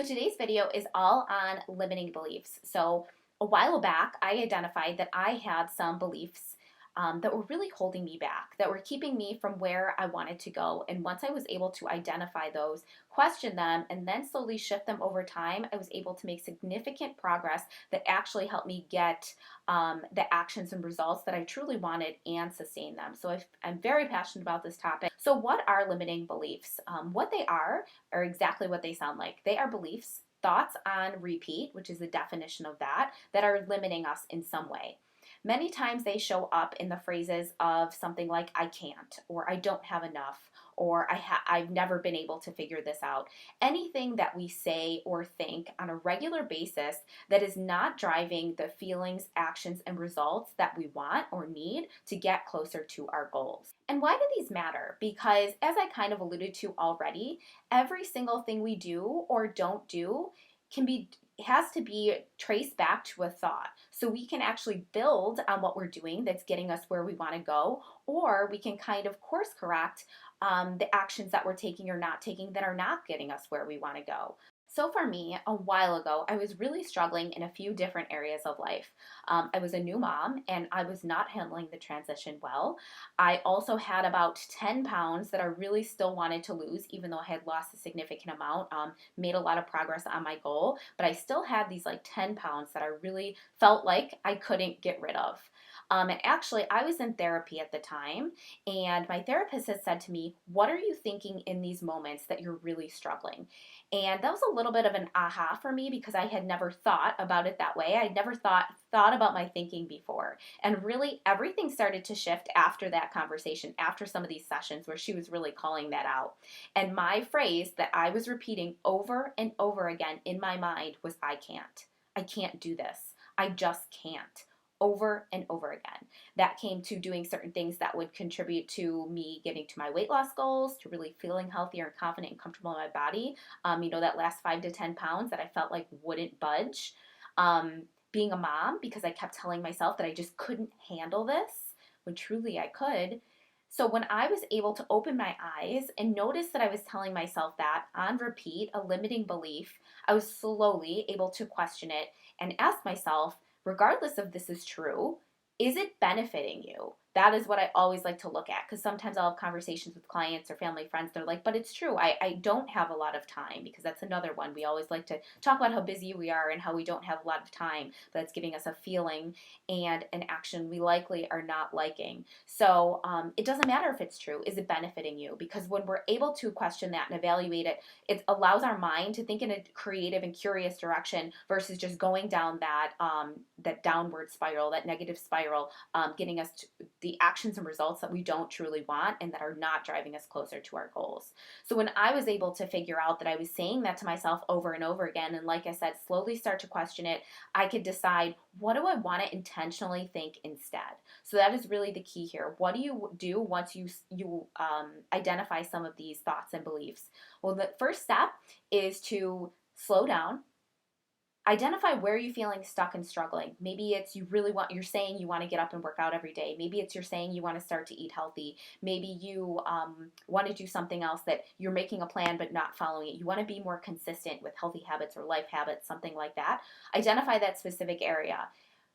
So today's video is all on limiting beliefs. So a while back, I identified that I had some beliefs that were really holding me back, that were keeping me from where I wanted to go. And once I was able to identify those, question them, and then slowly shift them over time, I was able to make significant progress that actually helped me get the actions and results that I truly wanted and sustain them. So I'm very passionate about this topic. So what are limiting beliefs? What they are exactly what they sound like. They are beliefs, thoughts on repeat, which is the definition of that are limiting us in some way. Many times they show up in the phrases of something like I can't, or I don't have enough, or I've never been able to figure this out. Anything that we say or think on a regular basis that is not driving the feelings, actions, and results that we want or need to get closer to our goals. And why do these matter? Because as I kind of alluded to already, every single thing we do or don't do can be has to be traced back to a thought. So we can actually build on what we're doing that's getting us where we want to go, or we can kind of course correct the actions that we're taking or not taking that are not getting us where we want to go. So for me, a while ago, I was really struggling in a few different areas of life. I was a new mom and I was not handling the transition well. I also had about 10 pounds that I really still wanted to lose, even though I had lost a significant amount, made a lot of progress on my goal, but I still had these like 10 pounds that I really felt like I couldn't get rid of. And actually, I was in therapy at the time, and my therapist had said to me, "What are you thinking in these moments that you're really struggling?" And that was a little bit of an aha for me because I had never thought about it that way. I'd never thought about my thinking before. And really everything started to shift after that conversation, after some of these sessions where she was really calling that out. And my phrase that I was repeating over and over again in my mind was I can't. I can't do this. I just can't. Over and over again. That came to doing certain things that would contribute to me getting to my weight loss goals, to really feeling healthier and confident and comfortable in my body. That last 5 to 10 pounds that I felt like wouldn't budge. Being a mom, because I kept telling myself that I just couldn't handle this when truly I could. So when I was able to open my eyes and notice that I was telling myself that on repeat, a limiting belief, I was slowly able to question it and ask myself, regardless of this is true, is it benefiting you? That is what I always like to look at, because sometimes I'll have conversations with clients or family friends. They're like, but it's true. I don't have a lot of time, because that's another one. We always like to talk about how busy we are and how we don't have a lot of time. But that's giving us a feeling and an action we likely are not liking. So it doesn't matter if it's true. Is it benefiting you? Because when we're able to question that and evaluate it, it allows our mind to think in a creative and curious direction versus just going down that downward spiral, that negative spiral, getting us to the actions and results that we don't truly want and that are not driving us closer to our goals. So when I was able to figure out that I was saying that to myself over and over again, and like I said, slowly start to question it, I could decide, what do I want to intentionally think instead? So that is really the key here. What do you do once you identify some of these thoughts and beliefs? Well, the first step is to slow down. Identify where you're feeling stuck and struggling. Maybe it's you're saying you want to get up and work out every day. Maybe it's you're saying you want to start to eat healthy. Maybe you want to do something else that you're making a plan but not following it. You want to be more consistent with healthy habits or life habits, something like that. Identify that specific area.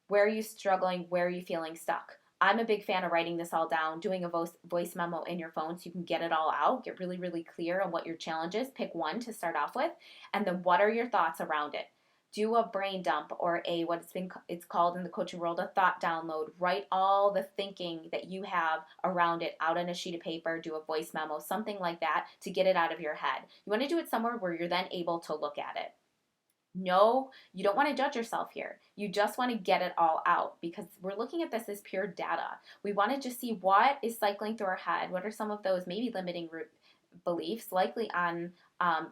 Where are you struggling? Where are you feeling stuck? I'm a big fan of writing this all down, doing a voice memo in your phone so you can get it all out, get really, really clear on what your challenge is. Pick one to start off with, and then what are your thoughts around it? Do a brain dump, or it's called in the coaching world a thought download. Write all the thinking that you have around it out on a sheet of paper. Do a voice memo, something like that, to get it out of your head. You want to do it somewhere where you're then able to look at it. No, you don't want to judge yourself here. You just want to get it all out, because we're looking at this as pure data. We want to just see what is cycling through our head. What are some of those maybe limiting beliefs, likely on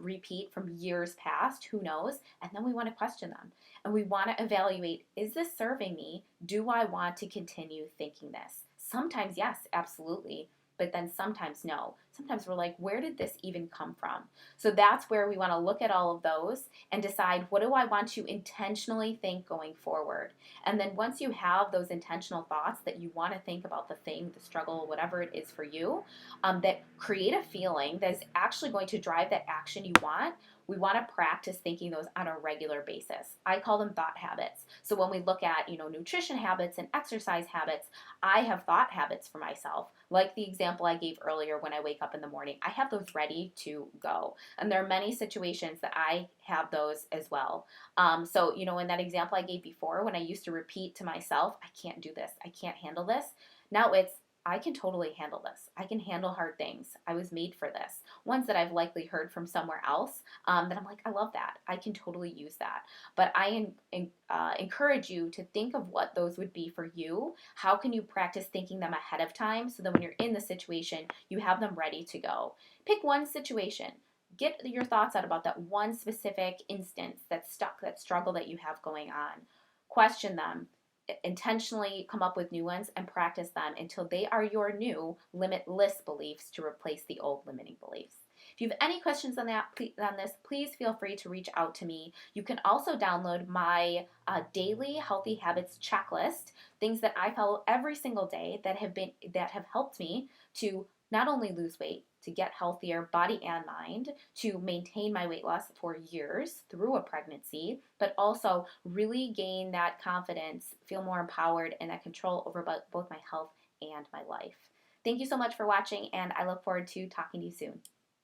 repeat from years past, who knows? And then we want to question them. And we want to evaluate, is this serving me? Do I want to continue thinking this? Sometimes yes, absolutely. But then sometimes no. Sometimes we're like, where did this even come from? So that's where we want to look at all of those and decide, what do I want to intentionally think going forward? And then once you have those intentional thoughts that you want to think about the thing, the struggle, whatever it is for you, that create a feeling that is actually going to drive that action you want, We want to practice thinking those on a regular basis. I call them thought habits. So when we look at, nutrition habits and exercise habits, I have thought habits for myself. Like the example I gave earlier, when I wake up in the morning, I have those ready to go. And there are many situations that I have those as well. So, in that example I gave before, when I used to repeat to myself, I can't do this, I can't handle this. Now it's, I can totally handle this. I can handle hard things. I was made for this. Ones that I've likely heard from somewhere else, that I'm like, I love that. I can totally use that. But I encourage you to think of what those would be for you. How can you practice thinking them ahead of time so that when you're in the situation, you have them ready to go? Pick one situation. Get your thoughts out about that one specific instance, that struggle that you have going on. Question them, intentionally come up with new ones, and practice them until they are your new limitless beliefs to replace the old limiting beliefs. If you have any questions on please feel free to reach out to me. You can also download my daily healthy habits checklist, things that I follow every single day that have helped me to not only lose weight, to get healthier body and mind, to maintain my weight loss for years through a pregnancy, but also really gain that confidence, feel more empowered, and that control over both my health and my life. Thank you so much for watching, and I look forward to talking to you soon.